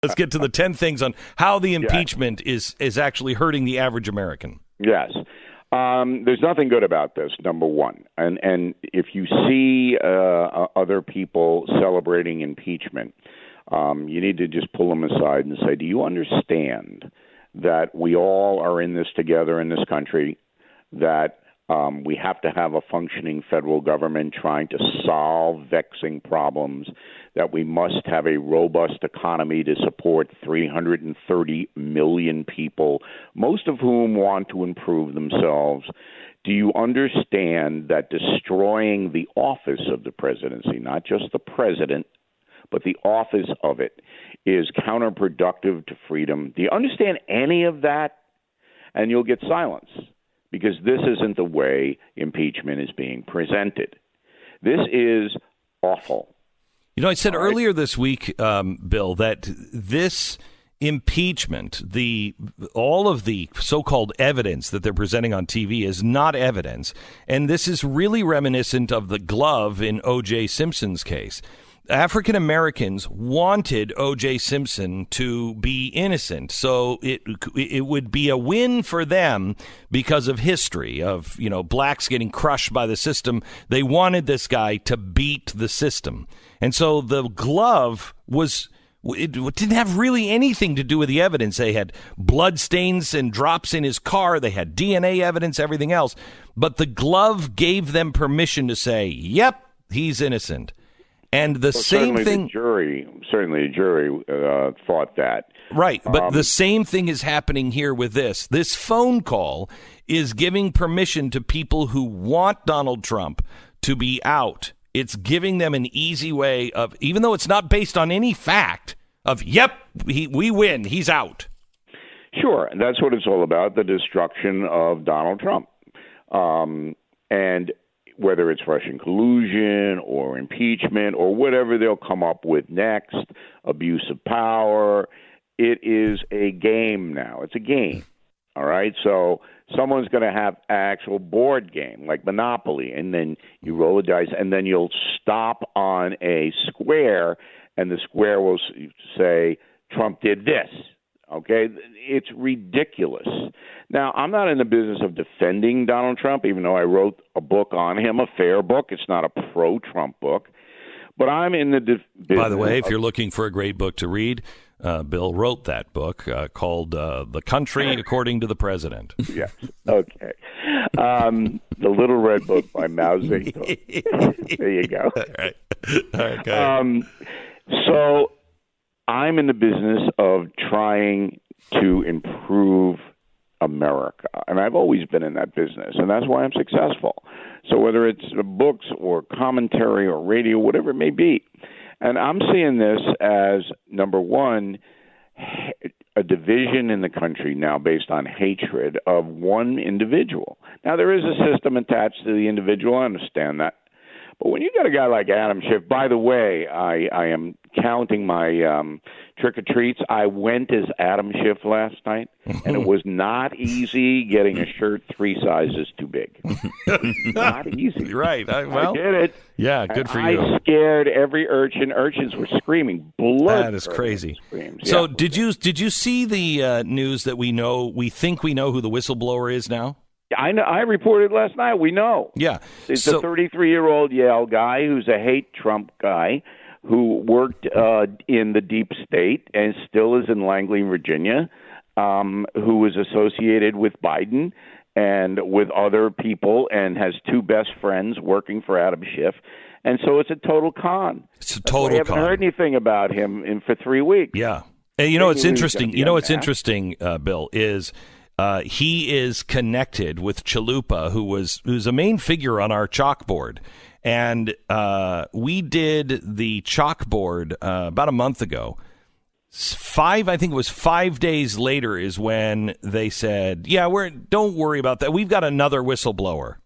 Let's get to the 10 things on how the impeachment is actually hurting the average American. Yes. There's nothing good about this, number one. And if you see other people celebrating impeachment, you need to just pull them aside and say, do you understand that we all are in this together in this country, that we have to have a functioning federal government trying to solve vexing problems, that we must have a robust economy to support 330 million people, most of whom want to improve themselves? Do you understand that destroying the office of the presidency, not just the president, but the office of it, is counterproductive to freedom? Do you understand any of that? And you'll get silence, because this isn't the way impeachment is being presented. This is awful. You know, I said earlier this week, Bill, that this impeachment, all of the so-called evidence that they're presenting on TV is not evidence. And this is really reminiscent of the glove in O.J. Simpson's case. African Americans wanted O.J. Simpson to be innocent, so it would be a win for them because of history of, you know, blacks getting crushed by the system. They wanted this guy to beat the system, and so the glove it didn't have really anything to do with the evidence. They had blood stains and drops in his car. They had DNA evidence, everything else, but the glove gave them permission to say, "Yep, he's innocent." And the same thing. Certainly the jury thought that. Right. But the same thing is happening here with this. This phone call is giving permission to people who want Donald Trump to be out. It's giving them an easy way of, even though it's not based on any fact, of, yep, we win, he's out. Sure. And that's what it's all about, the destruction of Donald Trump. And whether it's Russian collusion or impeachment or whatever they'll come up with next, abuse of power, it is a game now. It's a game, all right? So someone's going to have an actual board game like Monopoly, and then you roll the dice, and then you'll stop on a square, and the square will say, Trump did this. Okay, it's ridiculous. Now, I'm not in the business of defending Donald Trump, even though I wrote a book on him, a fair book. It's not a pro-Trump book. But I'm in the business. By the way, if you're looking for a great book to read, Bill wrote that book called The Country According to the President. Yes. Okay. The Little Red Book by Mao Zedong. There you go. All right. All right, go ahead. So I'm in the business of trying to improve America, and I've always been in that business, and that's why I'm successful. So whether it's books or commentary or radio, whatever it may be, and I'm seeing this as, number one, a division in the country now based on hatred of one individual. Now, there is a system attached to the individual. I understand that. But when you got a guy like Adam Schiff, by the way, I am counting my trick-or-treats. I went as Adam Schiff last night, and it was not easy getting a shirt 3 sizes too big. Not easy. Right. I did it. Yeah, good for you. I scared every urchin. Urchins were screaming. Blood. That is crazy. Screams. So yeah. did you see the news that we think we know who the whistleblower is now? I know. I reported last night. We know. Yeah. It's a 33-year-old Yale guy who's a hate Trump guy who worked in the deep state and still is in Langley, Virginia, who was associated with Biden and with other people and has 2 best friends working for Adam Schiff. And so it's a total con. It's a total con. I haven't heard anything about him for 3 weeks. Yeah. And you know what's interesting? Bill, is he is connected with Chalupa, who's a main figure on our chalkboard. And we did the chalkboard about a month ago. I think it was 5 days later is when they said, don't worry about that. We've got another whistleblower.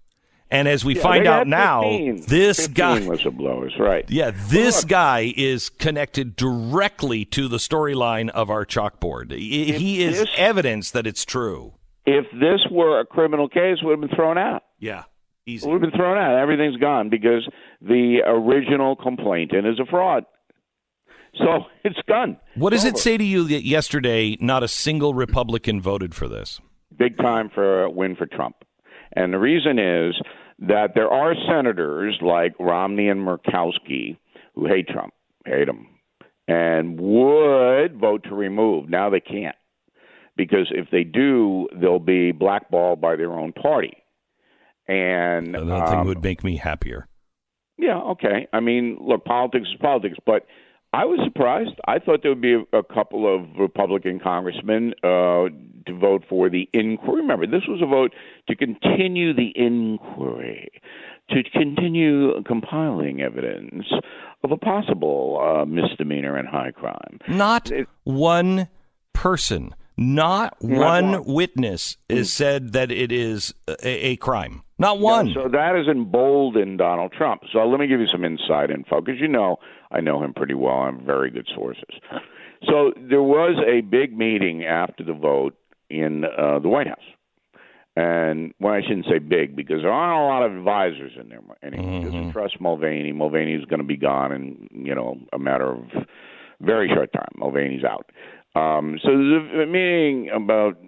And as we find out now, 15 guy whistleblowers, right? Yeah, this guy is connected directly to the storyline of our chalkboard. He is evidence that it's true. If this were a criminal case, it would have been thrown out. Yeah, easy. It would have been thrown out. Everything's gone because the original complainant is a fraud. So it's done. What does it say to you that yesterday not a single Republican voted for this? Big time for a win for Trump. And the reason is that there are senators like Romney and Murkowski who hate Trump, hate him, and would vote to remove. Now they can't, because if they do, they'll be blackballed by their own party. And nothing would make me happier. Yeah, okay. I mean, look, politics is politics, but I was surprised. I thought there would be a couple of Republican congressmen to vote for the inquiry. Remember, this was a vote to continue the inquiry, to continue compiling evidence of a possible misdemeanor and high crime. Not one person, not one witness is said that it is a crime. Not one. So that has emboldened Donald Trump. So let me give you some inside info, because I know him pretty well. I have very good sources. So there was a big meeting after the vote in the White House. And, well, I shouldn't say big, because there aren't a lot of advisors in there anymore. Doesn't trust Mulvaney. Mulvaney's going to be gone in, a matter of very short time. Mulvaney's out. So there's a meeting about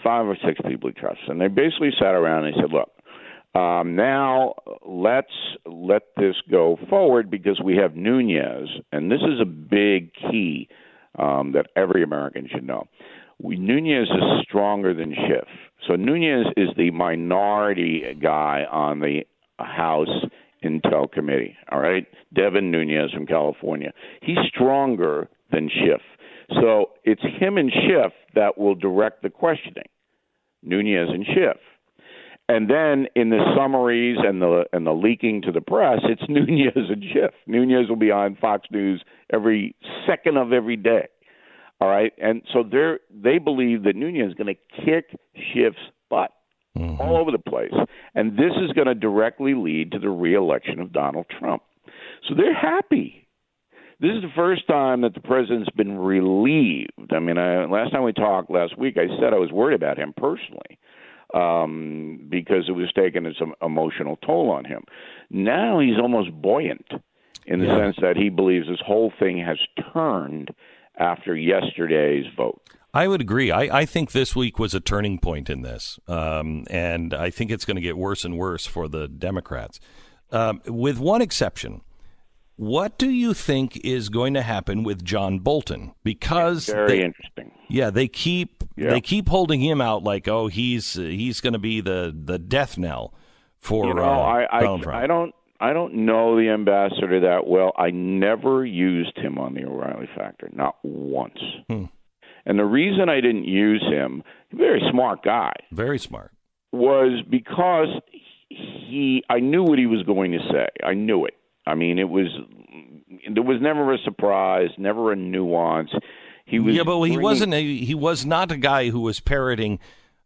5 or 6 people he trusts. And they basically sat around and they said, look, now let's let this go forward, because we have Nunes, and this is a big key that every American should know. Nunes is stronger than Schiff. So Nunes is the minority guy on the House Intel Committee, all right? Devin Nunes from California. He's stronger than Schiff. So it's him and Schiff that will direct the questioning, Nunes and Schiff. And then in the summaries and the leaking to the press, it's Nunes and Schiff. Nunes will be on Fox News every second of every day. All right, and so they believe that Nunes is going to kick Schiff's butt all over the place, and this is going to directly lead to the reelection of Donald Trump. So they're happy. This is the first time that the president's been relieved. I mean, last time we talked last week, I said I was worried about him personally, because it was taking some emotional toll on him. Now he's almost buoyant in the sense that he believes this whole thing has turned after yesterday's vote. I would agree. I think this week was a turning point in this, and I think it's going to get worse and worse for the Democrats. With one exception, what do you think is going to happen with John Bolton? Because very interesting. Yeah, they keep holding him out like, oh, he's going to be the death knell for Donald Trump. I don't know the ambassador that well. I never used him on the O'Reilly factor, not once. And the reason I didn't use him, very smart guy. Very smart. Was because I knew what he was going to say. I knew it. I mean, there was never a surprise, never a nuance. He was he was not a guy who was parroting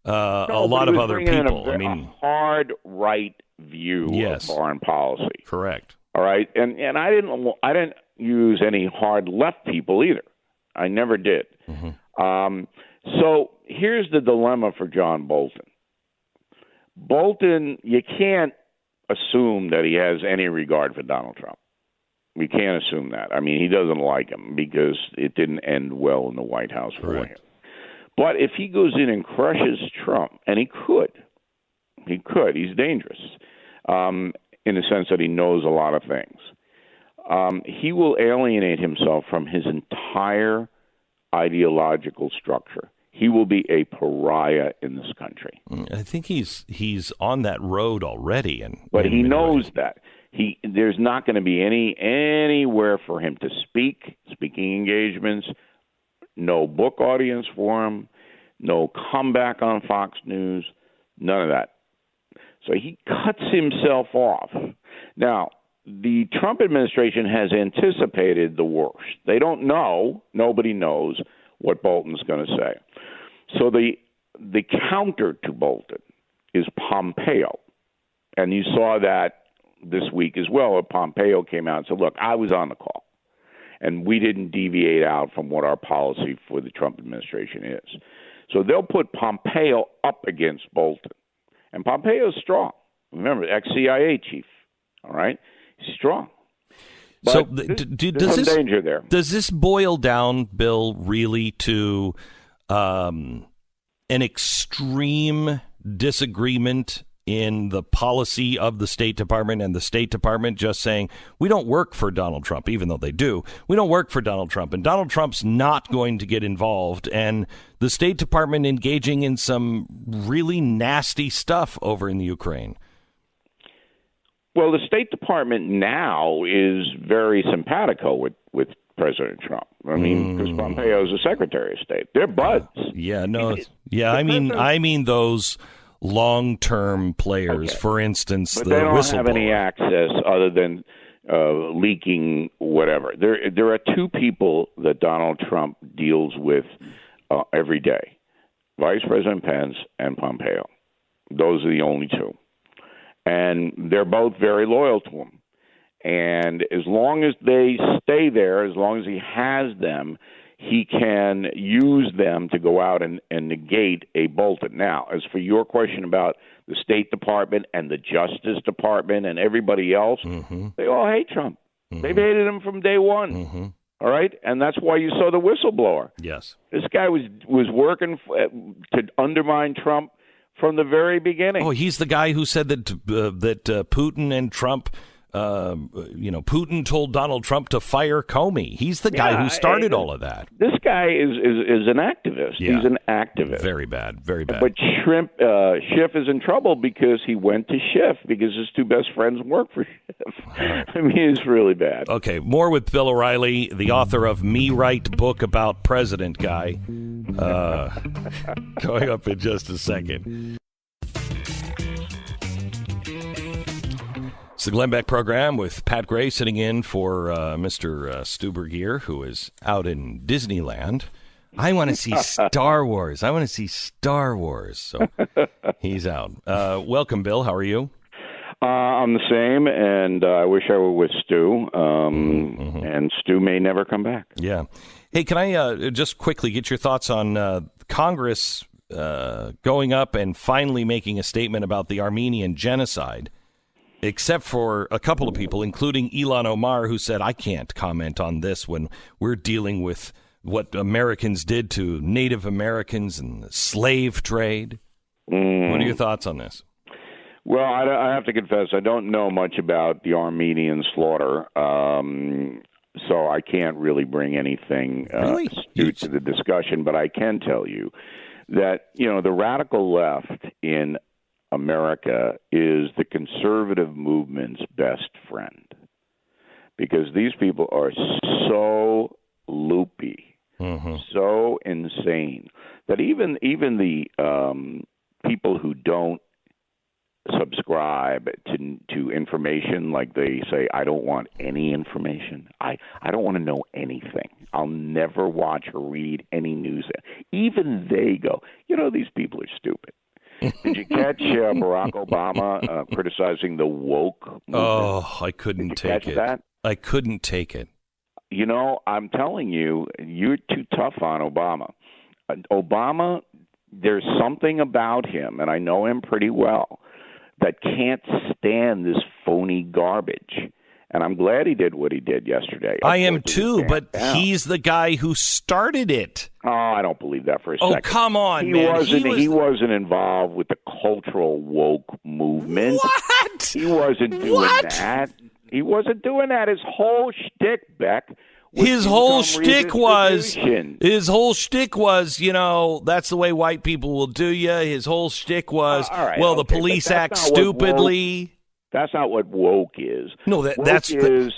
a lot of other people. A hard right view of foreign policy. Correct. All right, and I didn't use any hard left people either. I never did. So here's the dilemma for John Bolton. Bolton, you can't assume that he has any regard for Donald Trump. We can't assume that. I mean, he doesn't like him because it didn't end well in the White House for him. But if he goes in and crushes Trump, and he could, he's dangerous in the sense that he knows a lot of things. He will alienate himself from his entire ideological structure. He will be a pariah in this country. I think he's on that road already, but he knows that. There's not going to be anywhere for him to speaking engagements, no book audience for him, no comeback on Fox News, none of that. So he cuts himself off. Now, the Trump administration has anticipated the worst. They don't know. Nobody knows what Bolton's going to say. So the counter to Bolton is Pompeo. And you saw that this week as well. Pompeo came out and said, look, I was on the call, and we didn't deviate out from what our policy for the Trump administration is. So they'll put Pompeo up against Bolton. And Pompeo's strong. Remember, ex-CIA chief, all right? He's strong. But does some danger there. Does this boil down, Bill, really to an extreme disagreement in the policy of the State Department, and the State Department just saying, we don't work for Donald Trump, even though they do. We don't work for Donald Trump, and Donald Trump's not going to get involved, and the State Department engaging in some really nasty stuff over in the Ukraine? Well, the State Department now is very simpatico with President Trump. I mean, because Pompeo is the Secretary of State. They're buds. I mean those long-term players, okay. For instance, but the they don't whistleblower. Have any access other than leaking whatever. There are two people that Donald Trump deals with every day: Vice President Pence and Pompeo. Those are the only two, and they're both very loyal to him. And as long as they stay there, as long as he has them, he can use them to go out and negate a Bolton. Now, as for your question about the State Department and the Justice Department and everybody else, they all hate Trump. They've hated him from day one. All right? And that's why you saw the whistleblower. Yes. This guy was working to undermine Trump from the very beginning. Oh, he's the guy who said that Putin and Trump... Putin told Donald Trump to fire Comey. He's the guy who started all of that. This guy is an activist. Yeah. He's an activist. Very bad, very bad. But Schiff is in trouble because he went to Schiff because his two best friends work for Schiff. I mean, it's really bad. Okay, more with Bill O'Reilly, the author of Me Write book about President Guy. Going up in just a second. It's the Glenn Beck program with Pat Gray sitting in for Mr. Stuber here, who is out in Disneyland. I want to see Star Wars. So he's out. Welcome, Bill. How are you? I'm the same, and I wish I were with Stu, and Stu may never come back. Yeah. Hey, can I just quickly get your thoughts on Congress going up and finally making a statement about the Armenian genocide? Except for a couple of people, including Ilhan Omar, who said, I can't comment on this when we're dealing with what Americans did to Native Americans and the slave trade. What are your thoughts on this? Well, I have to confess, I don't know much about the Armenian slaughter, so I can't really bring anything astute to the discussion. But I can tell you that, the radical left in America is the conservative movement's best friend, because these people are so loopy, so insane, that even the people who don't subscribe to information, like they say, I don't want any information. I don't want to know anything. I'll never watch or read any news. Even they go, these people are stupid. Did you catch Barack Obama criticizing the woke movement? Oh, I couldn't take it. That? I couldn't take it. I'm telling you, you're too tough on Obama. Obama, there's something about him, and I know him pretty well, that can't stand this phony garbage. And I'm glad he did what he did yesterday. I am too, but he's the guy who started it. Oh, I don't believe that for a second. Oh, come on, man. He wasn't involved with the cultural woke movement. What? He wasn't doing that. He wasn't doing that. His whole shtick, Beck. His whole shtick was, that's the way white people will do you. His whole shtick was, the police act stupidly. That's not what woke is. No, that you're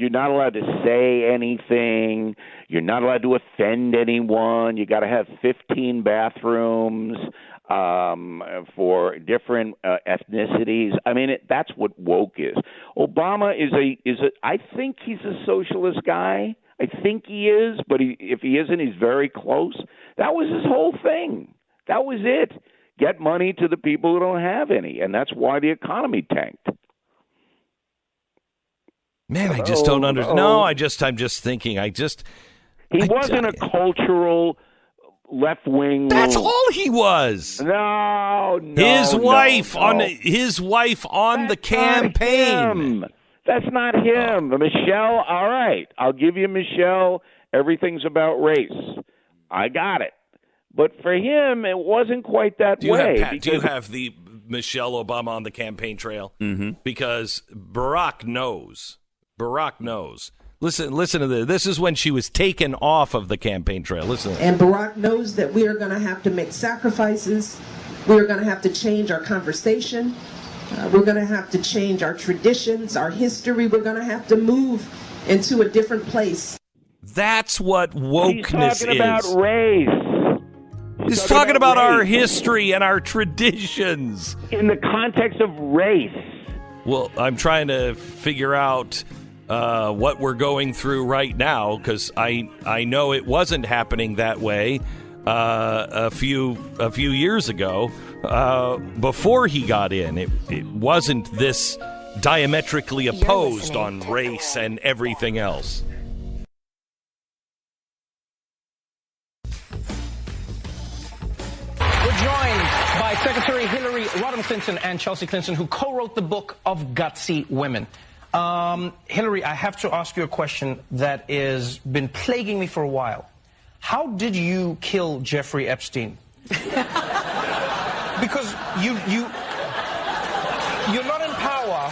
not allowed to say anything. You're not allowed to offend anyone. You got to have 15 bathrooms for different ethnicities. I mean, that's what woke is. Obama is I think he's a socialist guy. I think he is, but if he isn't, he's very close. That was his whole thing. That was it. Get money to the people who don't have any, and that's why the economy tanked. Man, I just don't understand. No, I'm just thinking. He wasn't a cultural left-wing. That's all he was. No. His wife on the campaign. That's not him. Michelle, all right. I'll give you Michelle. Everything's about race. I got it. But for him, it wasn't quite that way. Do you have the Michelle Obama on the campaign trail? Mm-hmm. Because Barack knows. Listen to this. This is when she was taken off of the campaign trail. Listen. And Barack knows that we are going to have to make sacrifices. We are going to have to change our conversation. We're going to have to change our traditions, our history. We're going to have to move into a different place. That's what wokeness is. He's talking about race. He's talking about our history and our traditions. In the context of race. Well, I'm trying to figure out what we're going through right now, because I know it wasn't happening that way a few years ago before he got in. It wasn't this diametrically opposed on race and everything else. Joined by Secretary Hillary Rodham Clinton and Chelsea Clinton, who co-wrote the book of Gutsy Women. Hillary, I have to ask you a question that has been plaguing me for a while. How did you kill Jeffrey Epstein? Because you're not in power,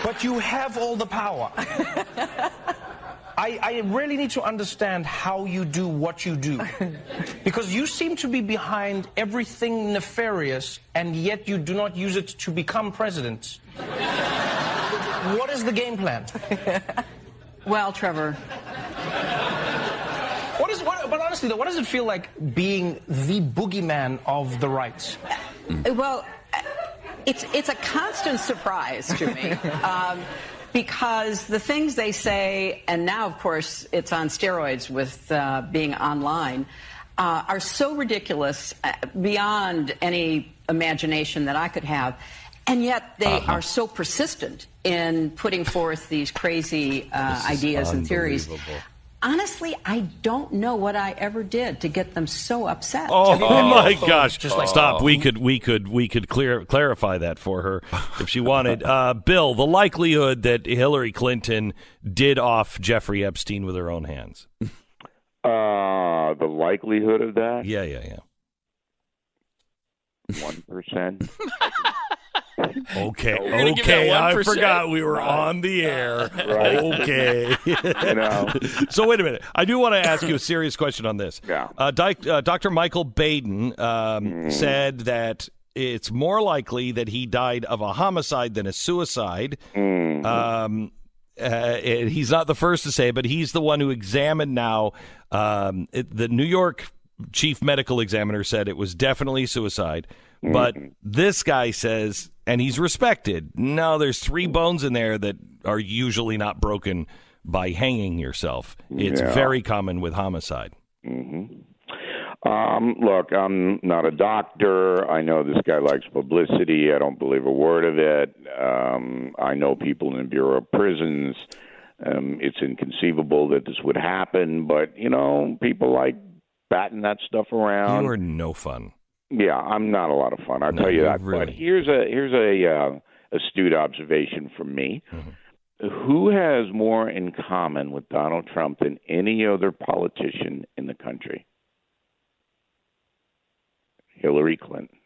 but you have all the power. I really need to understand how you do what you do. Because you seem to be behind everything nefarious, and yet you do not use it to become president. What is the game plan? Well, Trevor. But honestly, though, what does it feel like being the boogeyman of the right? Well, it's a constant surprise to me. Because the things they say, and now, of course, it's on steroids with being online, are so ridiculous beyond any imagination that I could have. And yet they are so persistent in putting forth these crazy ideas and theories. Honestly, I don't know what I ever did to get them so upset. Oh my gosh! Stop. We could clarify that for her if she wanted. Bill, the likelihood that Hillary Clinton did off Jeffrey Epstein with her own hands. The likelihood of that? Yeah. 1%. Okay. I forgot we were on the air. Right. Okay. So wait a minute. I do want to ask you a serious question on this. Yeah. Dr. Michael Baden said that it's more likely that he died of a homicide than a suicide. He's not the first to say it, but he's the one who examined now. The New York chief medical examiner said it was definitely suicide. But this guy says, and he's respected, no, there's 3 bones in there that are usually not broken by hanging yourself. It's very common with homicide. Look, I'm not a doctor. I know this guy likes publicity. I don't believe a word of it. I know people in the Bureau of Prisons. It's inconceivable that this would happen, but, people like batting that stuff around. You are no fun. Yeah, I'm not a lot of fun. I'll tell you that. Really. But here's a astute observation from me. Who has more in common with Donald Trump than any other politician in the country? Hillary Clinton.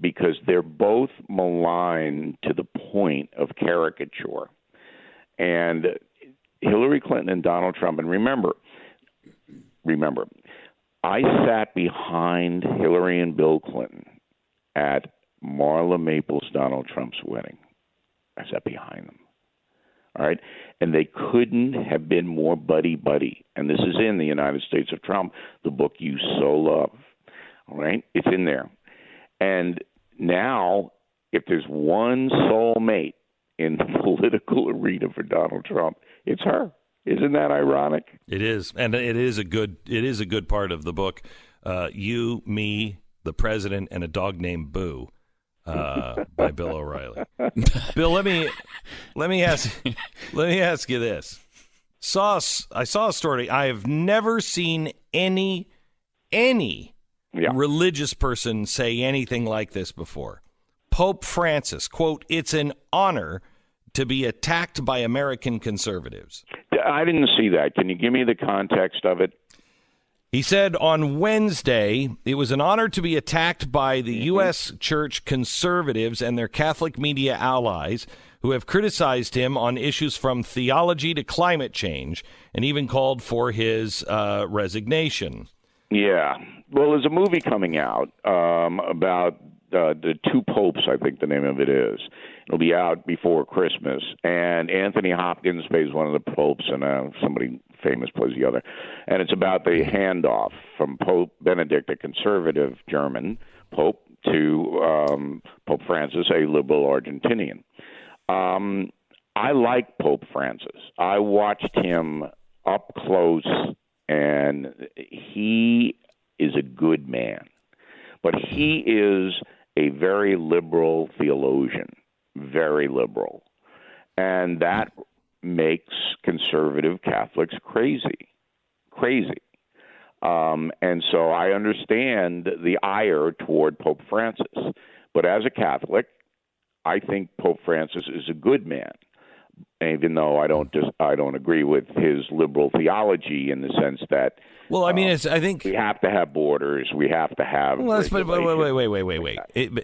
Because they're both maligned to the point of caricature. And Hillary Clinton and Donald Trump, and remember, I sat behind Hillary and Bill Clinton at Marla Maples' Donald Trump's wedding. I sat behind them. All right? And they couldn't have been more buddy-buddy. And this is in The United States of Trump, the book you so love. All right? It's in there. And now, if there's one soulmate in the political arena for Donald Trump, it's her. Isn't that ironic? It is, and it is a good part of the book. You, me, the president, and a dog named Boo, by Bill O'Reilly. Bill, let me ask you this. I saw a story. I have never seen any religious person say anything like this before. Pope Francis, quote, "It's an honor to be attacked by American conservatives. I didn't see that. Can you give me the context of it? He said on Wednesday, it was an honor to be attacked by the U.S. church conservatives and their Catholic media allies who have criticized him on issues from theology to climate change and even called for his resignation. Yeah. Well, there's a movie coming out about the two popes, I think the name of it is. It'll be out before Christmas. And Anthony Hopkins plays one of the popes, and somebody famous plays the other. And it's about the handoff from Pope Benedict, a conservative German pope, to Pope Francis, a liberal Argentinian. I like Pope Francis. I watched him up close, and he is a good man. But he is a very liberal theologian, very liberal. And that makes conservative Catholics crazy. And so I understand the ire toward Pope Francis. But as a Catholic, I think Pope Francis is a good man, even though I don't agree with his liberal theology in the sense that. Well, I mean, I think we have to have borders. We have to have. Well, wait.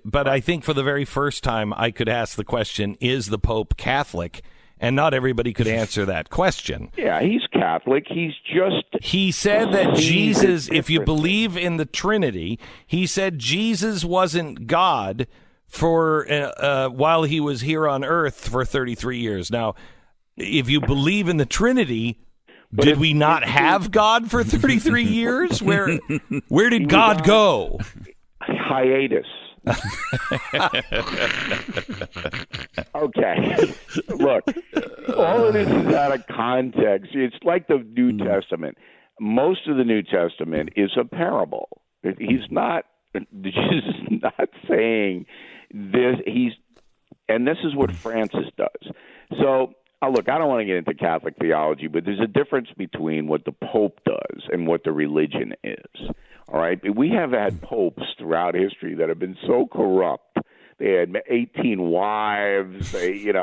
But I think for the very first time, I could ask the question: is the Pope Catholic? And not everybody could answer that question. Yeah, he's Catholic. He said that Jesus, if you believe in the Trinity, he said Jesus wasn't God for while he was here on earth for 33 years. Now, if you believe in the Trinity, did we not have God for 33 years? Where did God go? Hiatus. Okay. Look, all of this is out of context. It's like the New Testament. Most of the New Testament is a parable. Jesus is not saying this. And this is what Francis does. So, look, I don't want to get into Catholic theology, but there's a difference between what the Pope does and what the religion is. All right? We have had popes throughout history that have been so corrupt. They had 18 wives. You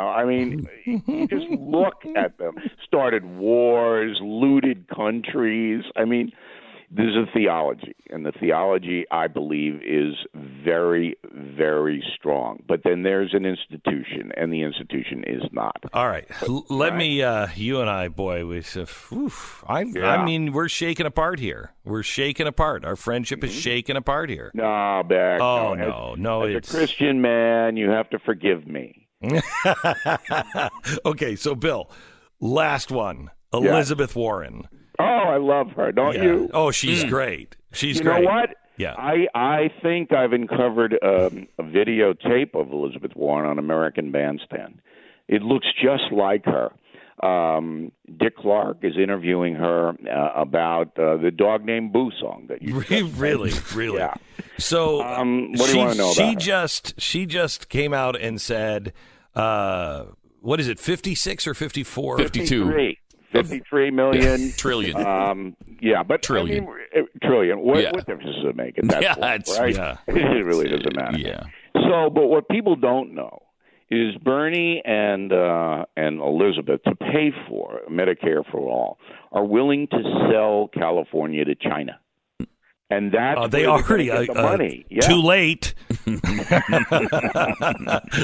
just look at them. Started wars, looted countries. I mean, there's a theology, and the theology, I believe, is very, very strong. But then there's an institution, and the institution is not. All right. You and I, boy, I mean, we're shaking apart here. We're shaking apart. Our friendship is shaking apart here. No, Beck. No. As a Christian man, you have to forgive me. Okay, so, Bill, last one. Elizabeth Warren. Oh, I love her, don't you? Oh, she's great. She's great. You know what? Yeah. I think I've uncovered a videotape of Elizabeth Warren on American Bandstand. It looks just like her. Dick Clark is interviewing her about the Dog Named Boo song that you really. Yeah. So what do you want to know about her? She just came out and said, what is it, 56 or 54? 52. 53 million. Trillion. But trillion. I mean, trillion. What difference does it make at that point, right? Yeah. It really doesn't matter. Yeah. So, but what people don't know is Bernie and Elizabeth, to pay for Medicare for all, are willing to sell California to China. And that's they already get the money. Too late.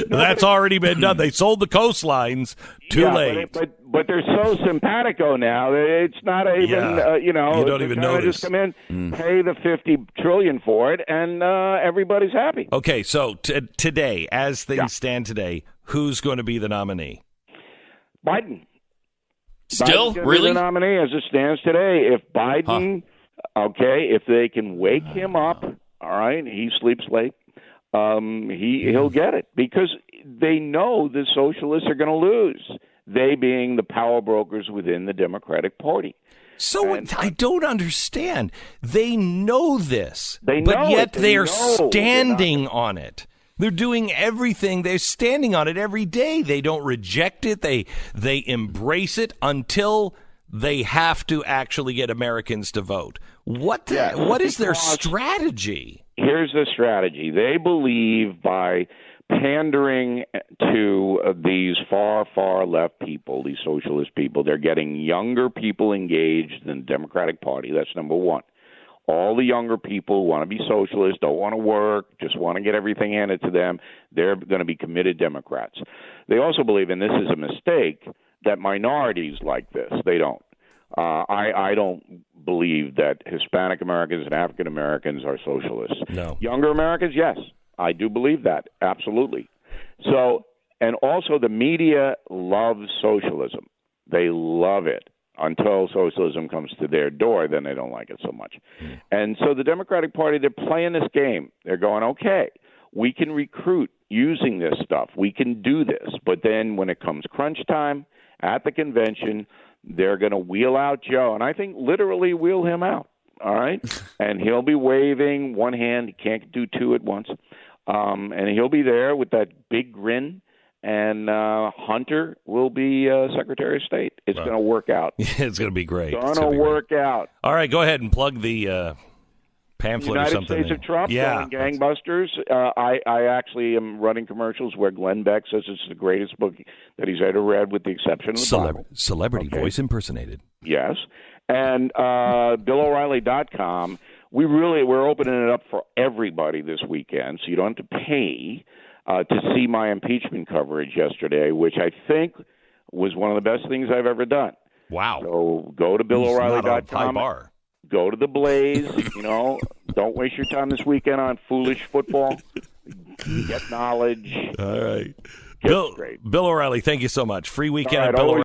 That's already been done. They sold the coastlines. Too late. But they're so simpatico now that it's not even you don't even notice. Just come in, pay the $50 trillion for it, and everybody's happy. Okay, so today, as things stand today, who's going to be the nominee? Biden. Still, Biden's really? The nominee as it stands today. If Biden. Okay, if they can wake him up, all right, he sleeps late, he'll get it because they know the socialists are going to lose, they being the power brokers within the Democratic Party. So I don't understand. They know this, but yet they're standing on it. They're doing everything. They're standing on it every day. They don't reject it. They embrace it until they have to actually get Americans to vote. What is their strategy? Here's the strategy. They believe by pandering to these far, far left people, these socialist people, they're getting younger people engaged in the Democratic Party. That's number one. All the younger people want to be socialists, don't want to work, just want to get everything handed to them. They're going to be committed Democrats. They also believe, and this is a mistake, that minorities like this. They don't. I don't believe that Hispanic Americans and African Americans are socialists. No. Younger Americans, yes. I do believe that, absolutely. So, and also the media loves socialism. They love it. Until socialism comes to their door, then they don't like it so much. And so the Democratic Party, they're playing this game. They're going, okay, we can recruit using this stuff. We can do this. But then when it comes crunch time at the convention, they're going to wheel out Joe. And I think literally wheel him out, all right? And he'll be waving one hand. He can't do two at once. And he'll be there with that big grin. And Hunter will be Secretary of State. It's going to work out. It's going to be great. It's going to work out. All right, go ahead and plug the pamphlet United or something. States of Trump, yeah. gangbusters. I actually am running commercials where Glenn Beck says it's the greatest book that he's ever read, with the exception of the Bible. Celebrity voice impersonated. Yes. And BillO'Reilly.com. We're opening it up for everybody this weekend, so you don't have to pay to see my impeachment coverage yesterday, which I think was one of the best things I've ever done. Wow. So go to BillO'Reilly.com. High bar. Go to the Blaze. Don't waste your time this weekend on foolish football. Get knowledge. All right. Bill O'Reilly, thank you so much. Free weekend All right, at Bill O'Reilly.